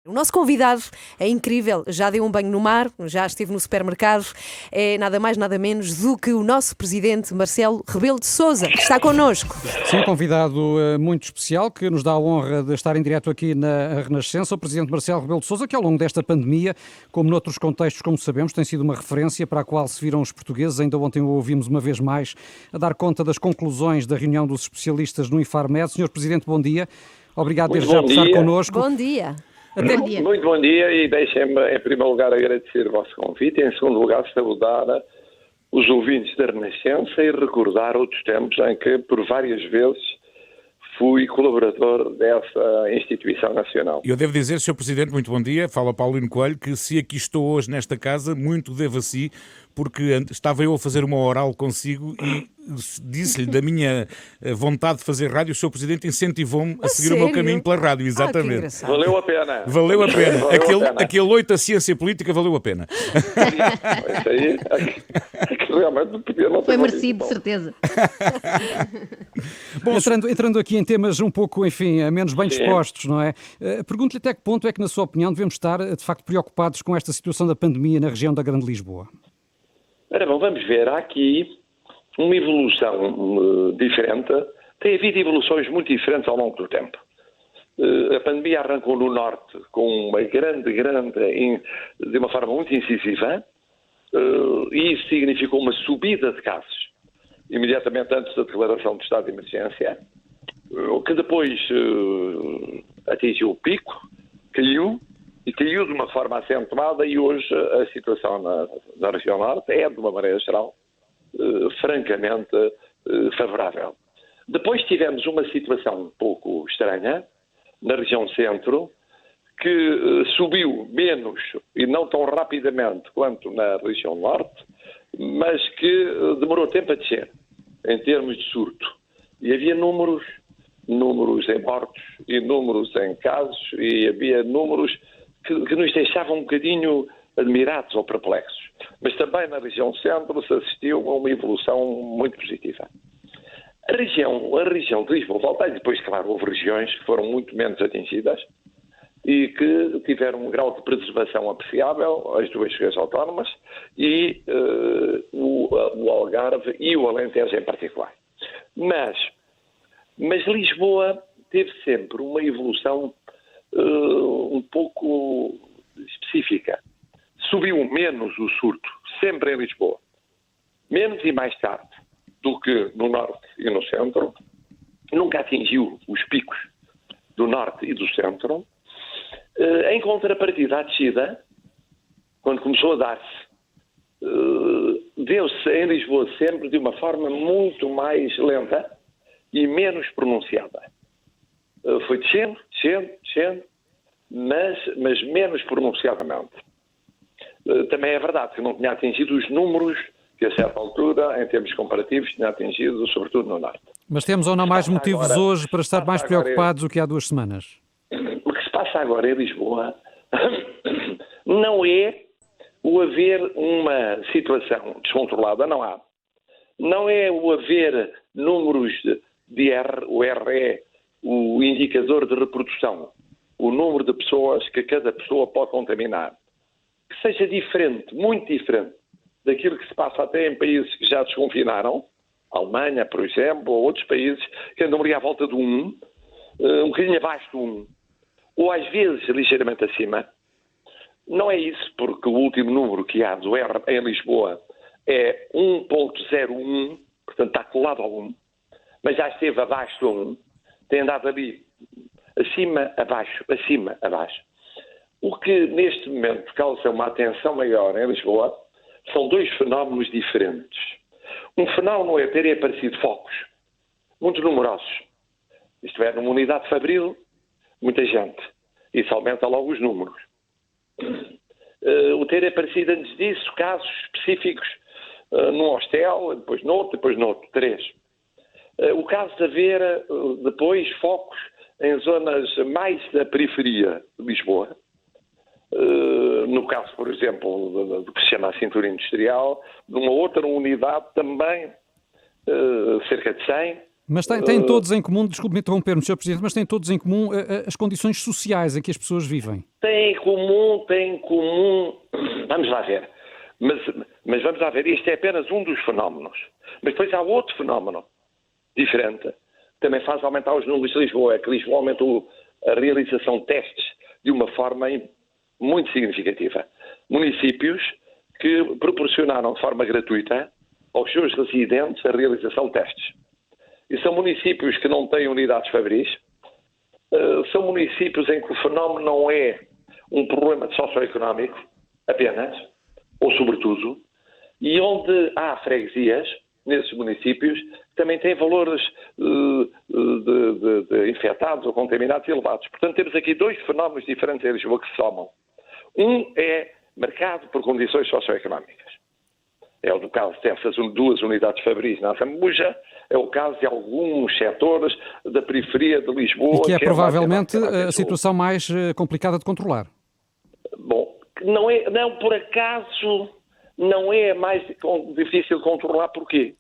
O nosso convidado é incrível, já deu um banho no mar, já esteve no supermercado, é nada mais, nada menos do que o nosso presidente Marcelo Rebelo de Sousa, que está connosco. Sim, um convidado muito especial que nos dá a honra de estar em direto aqui na Renascença, o presidente Marcelo Rebelo de Sousa, que ao longo desta pandemia, como noutros contextos, como sabemos, tem sido uma referência para a qual se viram os portugueses. Ainda ontem o ouvimos uma vez mais a dar conta das conclusões da reunião dos especialistas no Infarmed. Senhor Presidente, bom dia. Obrigado desde já por estar connosco. Bom dia. Muito bom dia e deixem-me, em primeiro lugar, agradecer o vosso convite e, em segundo lugar, saudar os ouvintes da Renascença e recordar outros tempos em que, por várias vezes, fui colaborador dessa instituição nacional. Eu devo dizer, Sr. Presidente, muito bom dia, fala Paulino Coelho, que se aqui estou hoje nesta casa, muito devo a si, porque estava eu a fazer uma oral consigo e disse-lhe da minha vontade de fazer rádio, o Sr. Presidente incentivou-me a seguir o meu caminho pela rádio, exatamente. Valeu a pena. Valeu a pena. Aquele 8 a ciência política valeu a pena. Isso aí, é que realmente podia não ter Foi merecido, de certeza. Bom, entrando aqui em temas um pouco, enfim, menos bem dispostos, não é? Pergunto-lhe até que ponto é que, na sua opinião, devemos estar, de facto, preocupados com esta situação da pandemia na região da Grande Lisboa? Ora bom, vamos ver, há aqui uma evolução diferente. Tem havido evoluções muito diferentes ao longo do tempo. A pandemia arrancou no Norte com uma de uma forma muito incisiva, e isso significou uma subida de casos, imediatamente antes da declaração de estado de emergência, que depois atingiu o pico, caiu de uma forma acentuada e hoje a situação na região Norte é, de uma maneira geral, francamente favorável. Depois tivemos uma situação um pouco estranha na região Centro, que subiu menos e não tão rapidamente quanto na região Norte, mas que demorou tempo a descer, em termos de surto. E havia números em mortos e números em casos, e havia números que nos deixavam um bocadinho admirados ou perplexos. Mas também na região Centro se assistiu a uma evolução muito positiva. A região de Lisboa, e depois, claro, houve regiões que foram muito menos atingidas e que tiveram um grau de preservação apreciável, as duas regiões autónomas, e o Algarve e o Alentejo em particular. Mas Lisboa teve sempre uma evolução um pouco específica. Subiu menos o surto, sempre em Lisboa. Menos e mais tarde do que no Norte e no Centro. Nunca atingiu os picos do Norte e do Centro. Em contrapartida, a descida, quando começou a dar-se, deu-se em Lisboa sempre de uma forma muito mais lenta e menos pronunciada. Foi descendo, mas menos pronunciadamente. Também é verdade que não tinha atingido os números que, a certa altura, em termos comparativos, tinha atingido, sobretudo no Norte. Mas temos ou não mais motivos hoje para estar mais preocupados do que há 2 semanas? O que se passa agora em Lisboa não é o haver uma situação descontrolada, não há. Não é o haver números de R, o R é o indicador de reprodução, o número de pessoas que cada pessoa pode contaminar, que seja diferente, muito diferente, daquilo que se passa até em países que já desconfinaram, a Alemanha, por exemplo, ou outros países que andam ali à volta de um bocadinho abaixo de 1, ou às vezes ligeiramente acima. Não é isso, porque o último número que há do R em Lisboa é 1.01, portanto está colado ao 1, mas já esteve abaixo do 1, tem andado ali acima, abaixo. O que neste momento causa uma atenção maior em Lisboa são 2 fenómenos diferentes. Um fenómeno é terem aparecido focos muito numerosos. Isto é, numa unidade fabril, muita gente. Isso aumenta logo os números. O ter aparecido antes disso casos específicos num hostel, depois noutro, 3. O caso de haver depois focos em zonas mais da periferia de Lisboa, no caso, por exemplo, do que se chama a cintura industrial, numa outra unidade também, cerca de 100, Mas têm todos em comum, desculpe-me interromper-me, Sr. Presidente, mas têm todos em comum as condições sociais em que as pessoas vivem. Tem em comum, vamos lá ver, mas vamos lá ver, isto é apenas um dos fenómenos. Mas depois há outro fenómeno diferente, também faz aumentar os números de Lisboa, é que Lisboa aumentou a realização de testes de uma forma muito significativa. Municípios que proporcionaram de forma gratuita aos seus residentes a realização de testes. E são municípios que não têm unidades fabris, são municípios em que o fenómeno não é um problema socioeconómico apenas, ou sobretudo, e onde há freguesias, nesses municípios, também têm valores de infectados ou contaminados elevados. Portanto, temos aqui dois fenómenos diferentes em Lisboa que se somam. Um é marcado por condições socioeconómicas. É o do caso dessas duas unidades fabris na Zambuja, é o caso de alguns setores da periferia de Lisboa. E que é provavelmente a situação mais complicada de controlar. Bom, não por acaso não é mais difícil de controlar. Porquê?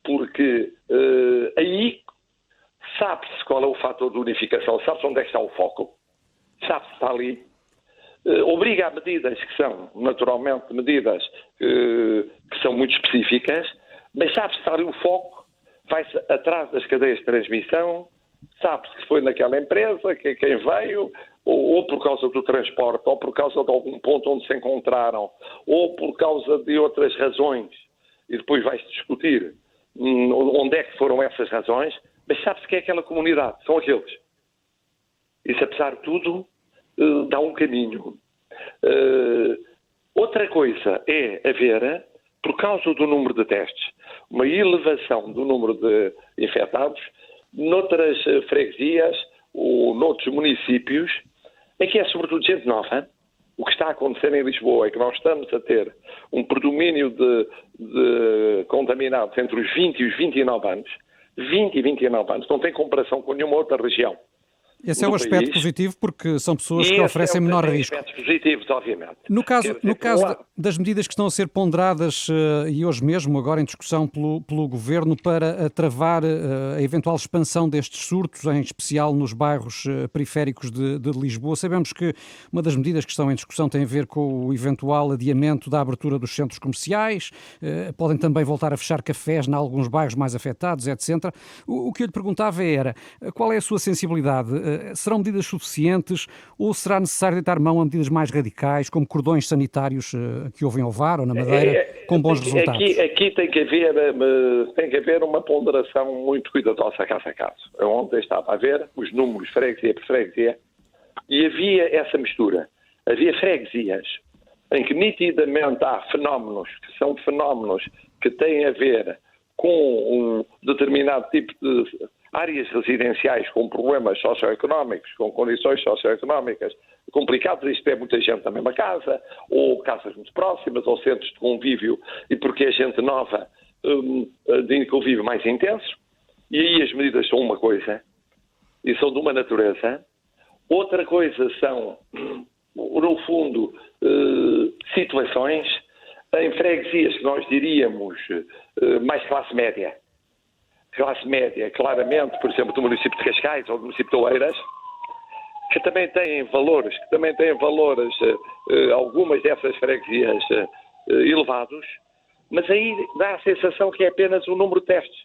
Porque aí sabe-se qual é o fator de unificação, sabe-se onde é que está o foco, sabe-se está ali. Obriga a medidas que são, naturalmente, medidas que são muito específicas, mas sabe-se está ali o foco, vai-se atrás das cadeias de transmissão, sabe-se que foi naquela empresa, que quem veio, ou por causa do transporte, ou por causa de algum ponto onde se encontraram, ou por causa de outras razões, e depois vai-se discutir onde é que foram essas razões, mas sabe-se que é aquela comunidade, são aqueles. Isso, apesar de tudo, dá um caminho. Outra coisa é haver, por causa do número de testes, uma elevação do número de infectados noutras freguesias ou noutros municípios, em que é sobretudo gente nova. O que está a acontecer em Lisboa é que nós estamos a ter um predomínio de contaminados entre os 20 e os 29 anos. 20 e 29 anos. Não tem comparação com nenhuma outra região. Esse é o aspecto positivo, porque são pessoas que oferecem menor risco. Aspectos positivos, obviamente. No caso das medidas que estão a ser ponderadas, e hoje mesmo, agora em discussão pelo Governo, para travar a eventual expansão destes surtos, em especial nos bairros periféricos de Lisboa, sabemos que uma das medidas que estão em discussão tem a ver com o eventual adiamento da abertura dos centros comerciais, podem também voltar a fechar cafés em alguns bairros mais afetados, etc. O que eu lhe perguntava era, qual é a sua sensibilidade? Serão medidas suficientes ou será necessário deitar mão a medidas mais radicais, como cordões sanitários que houve em Ovar ou na Madeira, com bons resultados? Aqui tem que haver uma ponderação muito cuidadosa caso a caso. Ontem estava a ver os números freguesia por freguesia e havia essa mistura. Havia freguesias em que nitidamente há fenómenos que são fenómenos que têm a ver com um determinado tipo de áreas residenciais com problemas socioeconómicos, com condições socioeconómicas complicadas, isto é muita gente na mesma casa, ou casas muito próximas, ou centros de convívio, e porque é gente nova de convívio mais intenso, e aí as medidas são uma coisa, e são de uma natureza. Outra coisa são, no fundo, situações em freguesias que nós diríamos mais classe média. Classe média, claramente, por exemplo, do município de Cascais ou do município de Oeiras, que também têm valores, algumas dessas freguesias elevados, mas aí dá a sensação que é apenas o número de testes.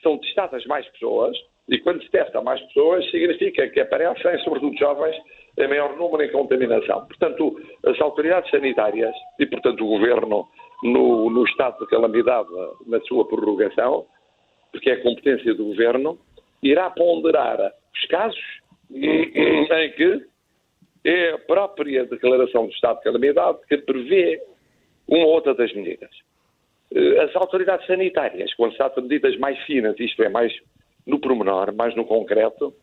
São testadas mais pessoas, e quando se testa mais pessoas, significa que aparecem, sobretudo jovens, em maior número em contaminação. Portanto, as autoridades sanitárias e, portanto, o Governo, no estado de calamidade, na sua prorrogação, porque é a competência do Governo, irá ponderar os casos em que é a própria declaração do estado de calamidade que prevê uma ou outra das medidas. As autoridades sanitárias, quando se trata de medidas mais finas, isto é, mais no pormenor, mais no concreto,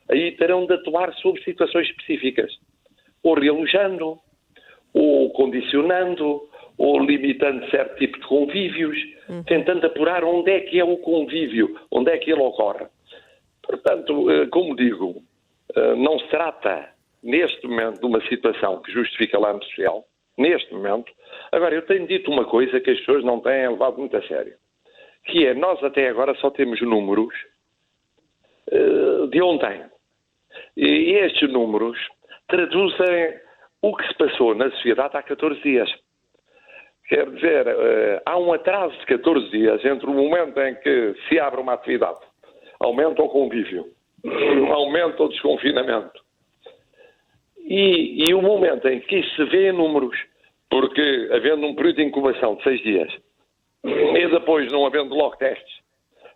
aí terão de atuar sobre situações específicas, ou realojando, ou condicionando, ou limitando certo tipo de convívios, tentando apurar onde é que é o convívio, onde é que ele ocorre. Portanto, como digo, não se trata, neste momento, de uma situação que justifica alarme social, neste momento. Agora, eu tenho dito uma coisa que as pessoas não têm levado muito a sério, que é, nós até agora só temos números de ontem. E estes números traduzem o que se passou na sociedade há 14 dias. Quer dizer, há um atraso de 14 dias entre o momento em que se abre uma atividade, aumenta o convívio, aumenta o desconfinamento, e o momento em que isso se vê em números, porque havendo um período de incubação de 6 dias, e depois não havendo logo testes,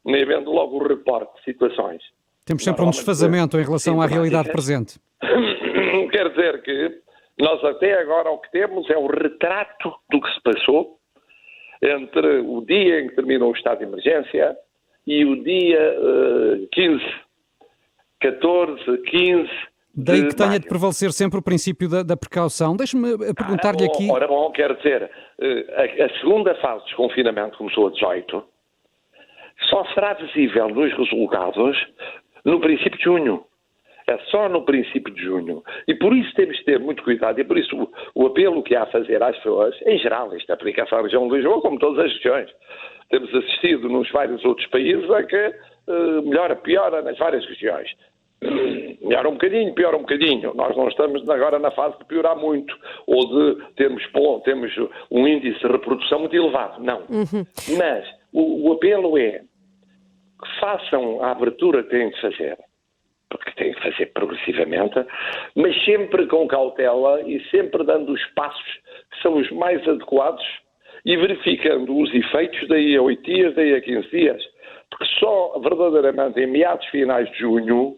nem havendo logo o reporte de situações. Temos sempre um desfazamento em relação à realidade presente. Quer dizer que nós até agora o que temos é um retrato do que se passou entre o dia em que terminou o estado de emergência e o dia 15, 14, 15 Daí que tenha maio. de prevalecer sempre o princípio da precaução. Deixe-me perguntar-lhe aqui... Ora bom, quer dizer, a segunda fase de desconfinamento começou a 18, só será visível nos resultados no princípio de junho. É só no princípio de junho. E por isso temos de ter muito cuidado. E por isso o apelo que há a fazer às pessoas, em geral, isto aplica-se à região de Lisboa, como todas as regiões. Temos assistido nos vários outros países a que melhora, piora nas várias regiões. Melhora um bocadinho, piora um bocadinho. Nós não estamos agora na fase de piorar muito ou de termos um índice de reprodução muito elevado. Não. Mas o apelo é que façam a abertura que têm de fazer, porque têm que fazer progressivamente, mas sempre com cautela e sempre dando os passos que são os mais adequados e verificando os efeitos daí a 8 dias, daí a 15 dias. Porque só verdadeiramente em meados finais de junho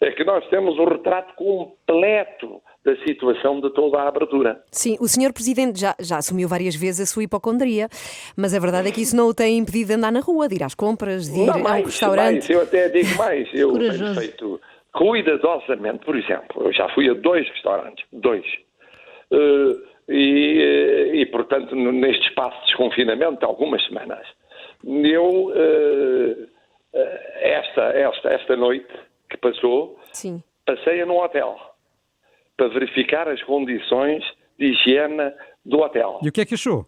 é que nós temos o retrato completo da situação de toda a abertura. Sim, o Sr. Presidente já assumiu várias vezes a sua hipocondria, mas a verdade é que isso não o tem impedido de andar na rua, de ir às compras, de ir a um restaurante. Eu até digo mais, eu tenho feito cuidadosamente, por exemplo, eu já fui a 2 restaurantes, 2, e portanto neste espaço de desconfinamento de algumas semanas, eu esta noite que passou, Sim. passei-a num hotel para verificar as condições de higiene do hotel. E o que é que achou?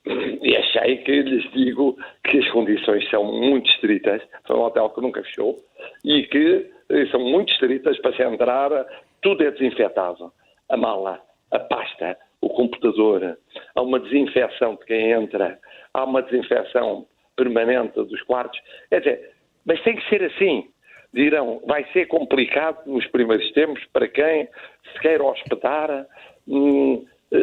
E achei que lhes digo que as condições são muito estritas. Foi um hotel que nunca fechou e que são muito estritas para se entrar. Tudo é desinfetado. A mala, a pasta, o computador. Há uma desinfecção de quem entra. Há uma desinfecção permanente dos quartos. É dizer, mas tem que ser assim. Dirão, vai ser complicado nos primeiros tempos para quem se queira hospedar,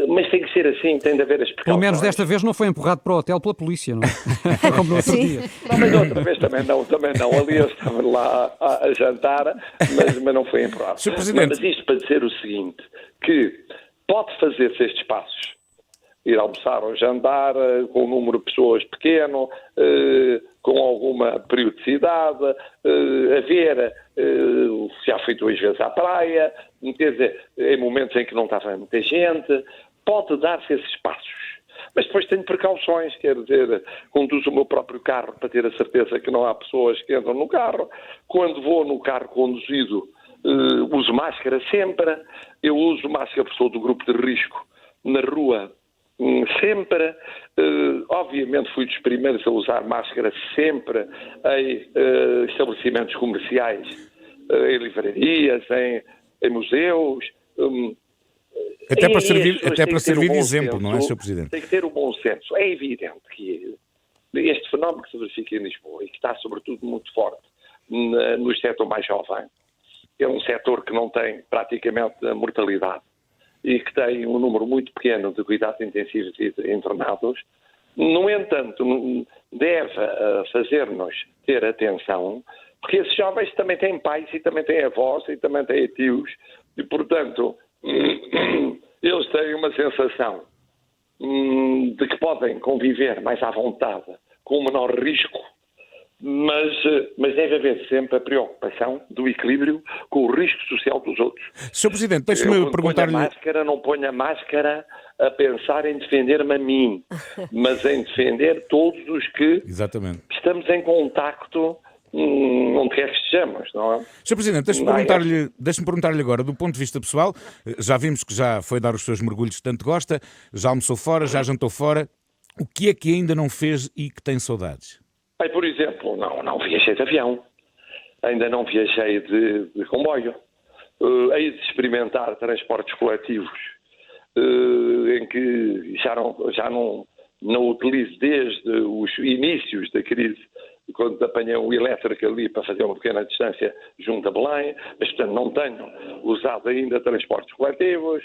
mas tem que ser assim, tem de haver as precauções. Pelo menos desta vez não foi empurrado para o hotel pela polícia, não é? Como no outro dia. Não, mas outra vez também não. Ali eu estava lá a jantar, mas não foi empurrado. Sr. Presidente. Mas isto para dizer o seguinte, que pode fazer-se estes passos. Ir almoçar ou jantar com um número de pessoas pequeno, com alguma periodicidade, haver, já fui 2 vezes à praia, quer dizer, em momentos em que não estava muita gente, pode dar-se esses passos. Mas depois tenho precauções, quer dizer, conduzo o meu próprio carro para ter a certeza que não há pessoas que entram no carro. Quando vou no carro conduzido, uso máscara sempre. Eu uso máscara porque sou do grupo de risco na rua. Sempre, obviamente fui dos primeiros a usar máscara sempre em estabelecimentos comerciais, em livrarias, em museus. Até para servir de exemplo, não é, Sr. Presidente? Tem que ter o bom senso. É evidente que este fenómeno que se verifica em Lisboa e que está sobretudo muito forte no setor mais jovem, é um setor que não tem praticamente mortalidade e que tem um número muito pequeno de cuidados intensivos e de internados. No entanto, deve fazer-nos ter atenção, porque esses jovens também têm pais e também têm avós e também têm tios, e, portanto, eles têm uma sensação de que podem conviver mais à vontade, com menor risco, mas deve haver sempre a preocupação do equilíbrio com o risco social dos outros. Sr. Presidente, deixe-me perguntar-lhe... Não ponho a máscara a pensar em defender-me a mim, mas em defender todos os que estamos em contacto onde quer que estejamos, não é? Sr. Presidente, deixe-me perguntar-lhe agora, do ponto de vista pessoal, já vimos que já foi dar os seus mergulhos que tanto gosta, já almoçou fora, já jantou fora, o que é que ainda não fez e que tem saudades? Por exemplo, não viajei de avião. ainda não viajei de comboio. Hei de experimentar transportes coletivos em que já não utilizo desde os inícios da crise, quando apanhei um elétrico ali para fazer uma pequena distância junto a Belém, mas portanto não tenho usado ainda transportes coletivos.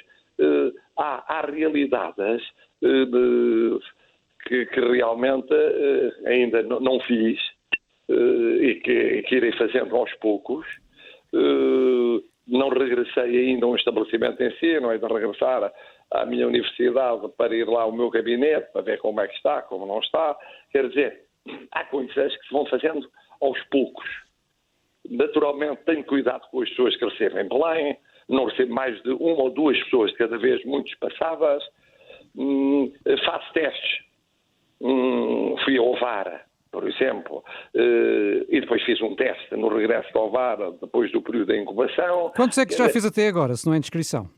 Há realidades que realmente ainda não fiz e que irei fazendo aos poucos. Não regressei ainda a um estabelecimento em si, não é de regressar à minha universidade para ir lá ao meu gabinete, para ver como é que está, como não está. Quer dizer, há coisas que se vão fazendo aos poucos. Naturalmente tenho cuidado com as pessoas que recebo em Belém, não recebo mais de uma ou duas pessoas de cada vez, muito espaçadas. Faço testes. Fui a Ovara, por exemplo, e depois fiz um teste no regresso de Ovara, depois do período de incubação. Quantos é que já fez até agora, se não é indiscrição?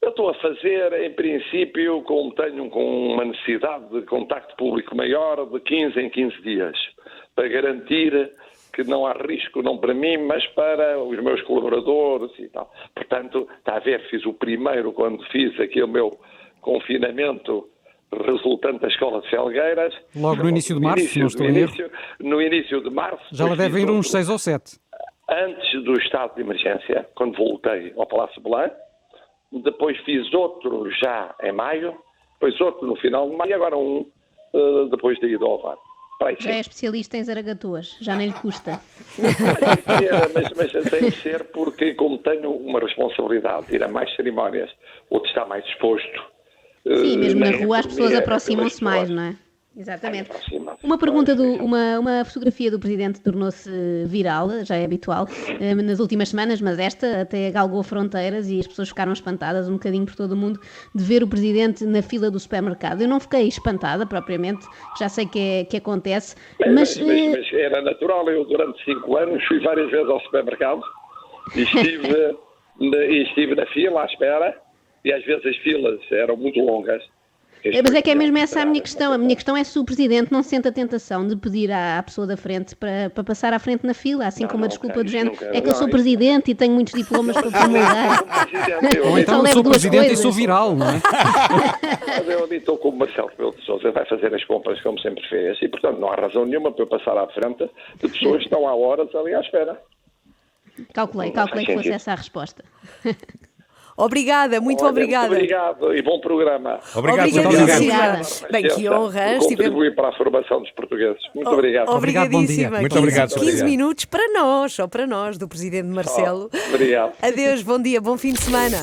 Eu estou a fazer, em princípio, como tenho com uma necessidade de contacto público maior, de 15 em 15 dias, para garantir que não há risco, não para mim, mas para os meus colaboradores e tal. Portanto, está a ver, fiz o primeiro quando fiz aquele meu confinamento resultante da Escola de Felgueiras. Logo no início de março, se não estou em erro. No início de março. Já lá devem ir uns 6 ou 7. Antes do estado de emergência, quando voltei ao Palácio Belém. Depois fiz outro já em maio, depois outro no final de maio e agora depois de ir ao Ovar. Já é especialista em zaragatuas, já nem lhe custa. Mas tem de ser porque, como tenho uma responsabilidade de ir a mais cerimónias, ou de estar mais disposto. Sim, mesmo na rua as pessoas aproximam-se mais, não é? Exatamente. Uma pergunta, uma fotografia do Presidente tornou-se viral, já é habitual, nas últimas semanas, mas esta até galgou fronteiras e as pessoas ficaram espantadas um bocadinho por todo o mundo de ver o Presidente na fila do supermercado. Eu não fiquei espantada propriamente, já sei que acontece, mas era natural. Eu durante 5 anos fui várias vezes ao supermercado e estive na fila à espera e às vezes as filas eram muito longas. Mas é que é mesmo essa a minha questão. A minha questão é se o Presidente não sente a tentação de pedir à pessoa da frente para passar à frente na fila, assim como a desculpa do género. É que eu sou Presidente e tenho muitos diplomas para promulgar. Ou então eu sou Presidente e sou viral, não é? Mas eu ali estou com o Marcelo Rebelo de Sousa, vai fazer as compras como sempre fez e, portanto, não há razão nenhuma para eu passar à frente de pessoas que estão há horas ali à espera. Calculei que fosse essa a resposta. Obrigada, muito obrigada. Muito obrigado e bom programa. Obrigado. Obrigada. Bem, que honra. Contribuir para a formação dos portugueses. Muito obrigado. Obrigadíssima. Muito obrigado. 15 minutos para nós, só para nós, do Presidente Marcelo. Obrigado. Adeus, bom dia, bom fim de semana.